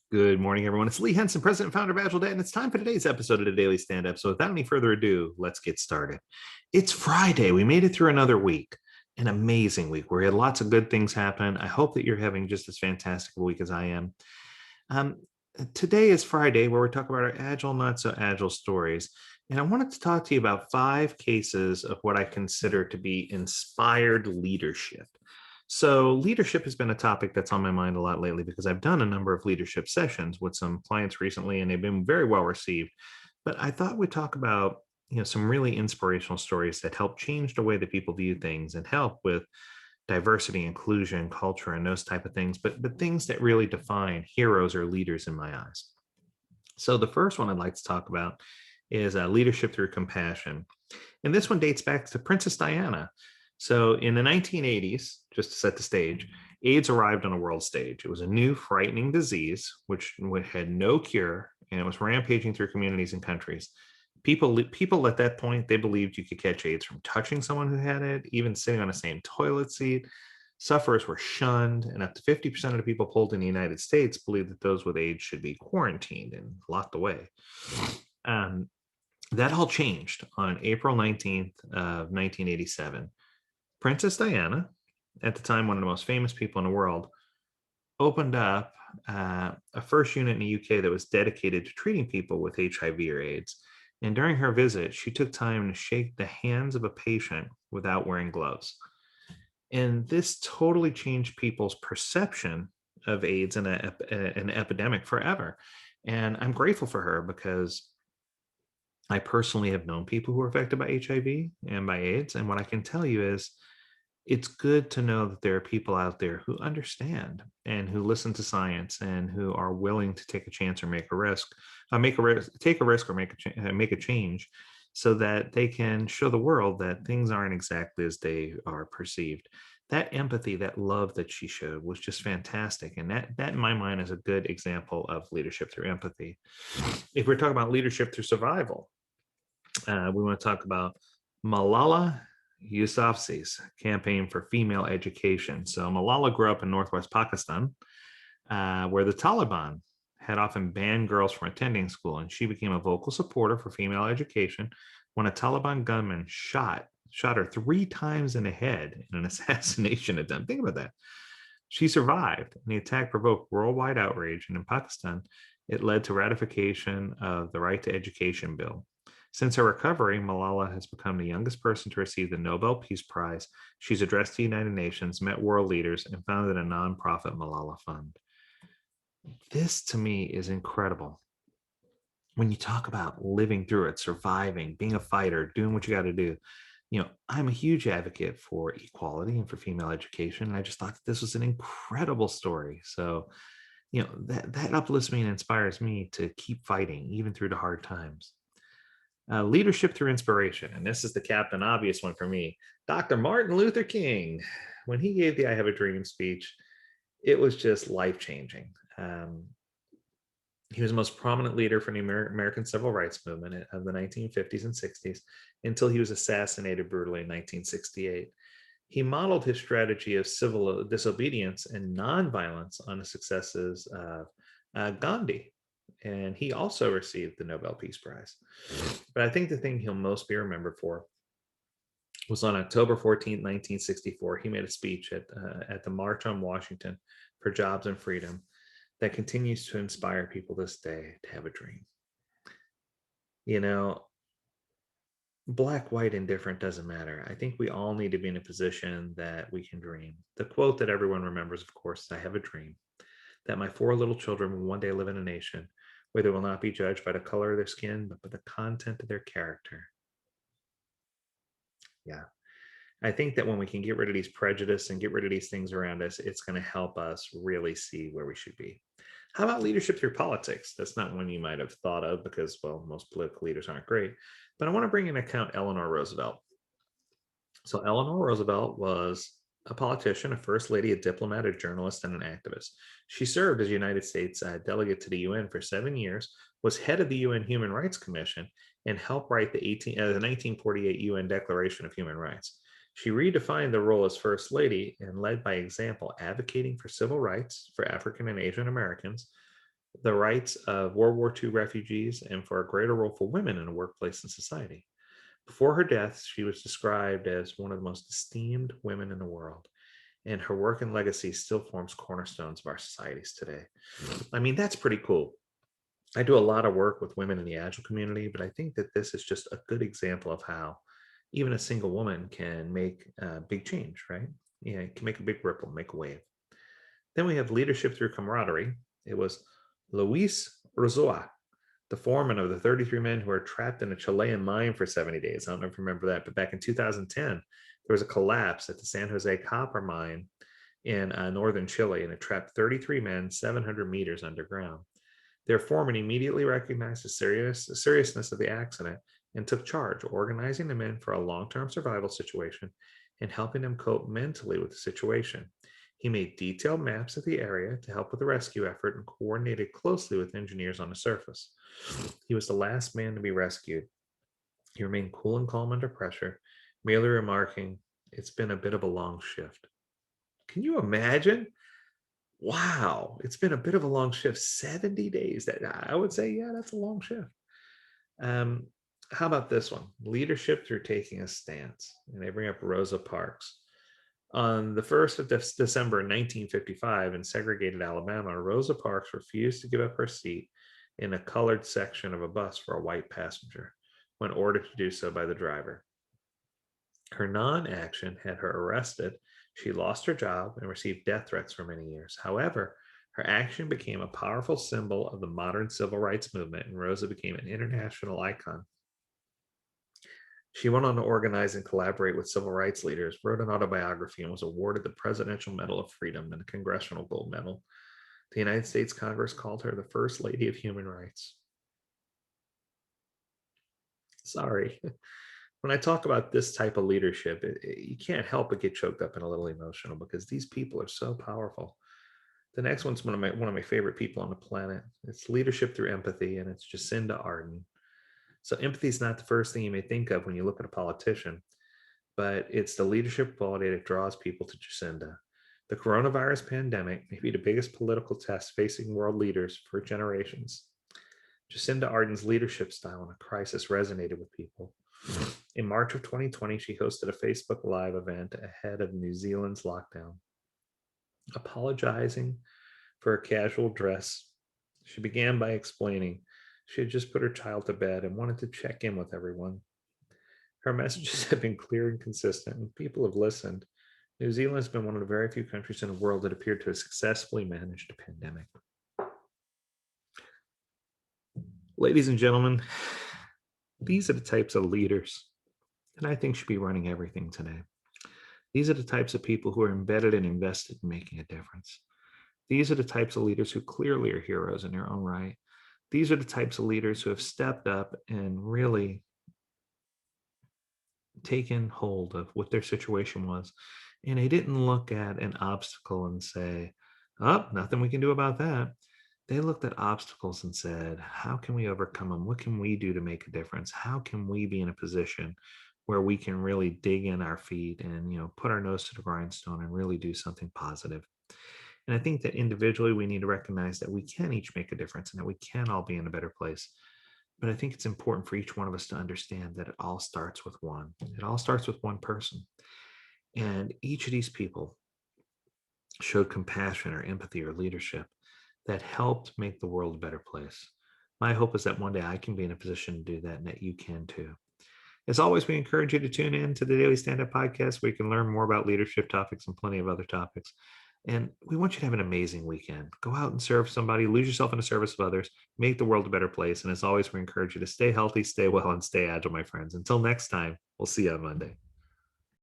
Good morning, everyone. It's Lee Henson, President and founder of AgileDad, and it's time for today's episode of the Daily Stand-Up. So without any further ado, let's get started. It's Friday. We made it through another week, an amazing week where we had lots of good things happen. I hope that you're having just as fantastic a week as I am. Um, Today is Friday where we talk about our agile, not so agile stories. And I wanted to talk to you about 5 cases of what I consider to be inspired leadership. So, leadership has been a topic that's on my mind a lot lately because I've done a number of leadership sessions with some clients recently, and they've been very well received. But I thought we'd talk about some really inspirational stories that help change the way that people view things and help with diversity, inclusion, culture, and those type of things. But things that really define heroes or leaders in my eyes. So the first one I'd like to talk about is leadership through compassion. And this one dates back to Princess Diana. So in the 1980s, just to set the stage, AIDS arrived on a world stage. It was a new, frightening disease which had no cure, and it was rampaging through communities and countries. People at that point, they believed you could catch AIDS from touching someone who had it, even sitting on the same toilet seat. Sufferers were shunned, and up to 50% of the people polled in the United States believed that those with AIDS should be quarantined and locked away. Um, that all changed on April 19th of 1987. Princess Diana, at the time one of the most famous people in the world, opened up a first unit in the UK that was dedicated to treating people with HIV or AIDS. And during her visit, she took time to shake the hands of a patient without wearing gloves. And this totally changed people's perception of AIDS and an epidemic forever. And I'm grateful for her because I personally have known people who are affected by HIV and by AIDS. And what I can tell you is it's good to know that there are people out there who understand and who listen to science and who are willing to take a chance or take a risk or make a change so that they can show the world that things aren't exactly as they are perceived. That empathy, that love that she showed was just fantastic. And that in my mind is a good example of leadership through empathy. If we're talking about leadership through survival, we want to talk about Malala Yousafzai's campaign for female education. So Malala grew up in northwest Pakistan, where the Taliban had often banned girls from attending school, and she became a vocal supporter for female education when a Taliban gunman shot her 3 times in the head in an assassination attempt. Think about that. She survived, and the attack provoked worldwide outrage, and in Pakistan, it led to ratification of the Right to Education Bill. Since her recovery, Malala has become the youngest person to receive the Nobel Peace Prize. She's addressed the United Nations, met world leaders, and founded a nonprofit Malala Fund. This to me is incredible. When you talk about living through it, surviving, being a fighter, doing what you got to do, I'm a huge advocate for equality and for female education. And I just thought that this was an incredible story. So, that uplifts me and inspires me to keep fighting, even through the hard times. Leadership through inspiration. And this is the Captain Obvious one for me. Dr. Martin Luther King, when he gave the I Have a Dream speech, it was just life changing. He was the most prominent leader for the American Civil Rights Movement of the 1950s and 60s until he was assassinated brutally in 1968. He modeled his strategy of civil disobedience and nonviolence on the successes of Gandhi, and he also received the Nobel Peace Prize. But I think the thing he'll most be remembered for was on October 14th, 1964. He made a speech at the March on Washington for Jobs and Freedom that continues to inspire people this day to have a dream. You know, black, white, and different doesn't matter. I think we all need to be in a position that we can dream. The quote that everyone remembers, of course, is I have a dream that my 4 little children will one day live in a nation where they will not be judged by the color of their skin, but by the content of their character. Yeah. I think that when we can get rid of these prejudice and get rid of these things around us, it's going to help us really see where we should be. How about leadership through politics? That's not one you might have thought of because, well, most political leaders aren't great. But I want to bring into account Eleanor Roosevelt. So Eleanor Roosevelt was a politician, a first lady, a diplomat, a journalist, and an activist. She served as United States delegate to the UN for 7 years, was head of the UN Human Rights Commission, and helped write the 1948 UN Declaration of Human Rights. She redefined the role as First Lady and led by example, advocating for civil rights for African and Asian Americans, the rights of World War II refugees and for a greater role for women in the workplace and society. Before her death, she was described as one of the most esteemed women in the world, and her work and legacy still forms cornerstones of our societies today. I mean, that's pretty cool. I do a lot of work with women in the Agile community, but I think that this is just a good example of how even a single woman can make a big change, right? Yeah, it can make a big ripple, make a wave. Then we have leadership through camaraderie. It was Luis Rozoa, the foreman of the 33 men who were trapped in a Chilean mine for 70 days. I don't know if you remember that, but back in 2010, there was a collapse at the San Jose copper mine in northern Chile, and it trapped 33 men 700 meters underground. Their foreman immediately recognized the seriousness of the accident and took charge, organizing the men for a long-term survival situation and helping them cope mentally with the situation. He made detailed maps of the area to help with the rescue effort and coordinated closely with engineers on the surface. He was the last man to be rescued. He remained cool and calm under pressure, merely remarking, "It's been a bit of a long shift." Can you imagine? Wow, it's been a bit of a long shift. 70 days. That I would say, yeah, that's a long shift. Um, how about this one? Leadership through taking a stance. And they bring up Rosa Parks. On the 1st of December 1955 in segregated Alabama, Rosa Parks refused to give up her seat in a colored section of a bus for a white passenger when ordered to do so by the driver. Her non action had her arrested. She lost her job and received death threats for many years. However, her action became a powerful symbol of the modern civil rights movement, and Rosa became an international icon. She went on to organize and collaborate with civil rights leaders, wrote an autobiography, and was awarded the Presidential Medal of Freedom and the Congressional Gold Medal. The United States Congress called her the First Lady of Human Rights. Sorry. When I talk about this type of leadership, you can't help but get choked up and a little emotional because these people are so powerful. The next one's one of my favorite people on the planet. It's leadership through empathy, and it's Jacinda Ardern. So empathy is not the first thing you may think of when you look at a politician, but it's the leadership quality that draws people to Jacinda. The coronavirus pandemic may be the biggest political test facing world leaders for generations. Jacinda Ardern's leadership style in a crisis resonated with people. In March of 2020, she hosted a Facebook Live event ahead of New Zealand's lockdown. Apologizing for her casual dress, she began by explaining she had just put her child to bed and wanted to check in with everyone. Her messages have been clear and consistent, and people have listened. New Zealand has been one of the very few countries in the world that appeared to have successfully managed a pandemic. Ladies and gentlemen, these are the types of leaders that I think should be running everything today. These are the types of people who are embedded and invested in making a difference. These are the types of leaders who clearly are heroes in their own right. These are the types of leaders who have stepped up and really taken hold of what their situation was. And they didn't look at an obstacle and say, "Oh, nothing we can do about that." They looked at obstacles and said, "How can we overcome them? What can we do to make a difference? How can we be in a position where we can really dig in our feet and, put our nose to the grindstone and really do something positive?" And I think that individually we need to recognize that we can each make a difference and that we can all be in a better place. But I think it's important for each one of us to understand that it all starts with one. It all starts with one person. And each of these people showed compassion or empathy or leadership that helped make the world a better place. My hope is that one day I can be in a position to do that and that you can too. As always, we encourage you to tune in to the Daily Stand-Up Podcast where you can learn more about leadership topics and plenty of other topics. And we want you to have an amazing weekend. Go out and serve somebody, lose yourself in the service of others, make the world a better place. And as always, we encourage you to stay healthy, stay well, and stay agile, my friends. Until next time, we'll see you on Monday.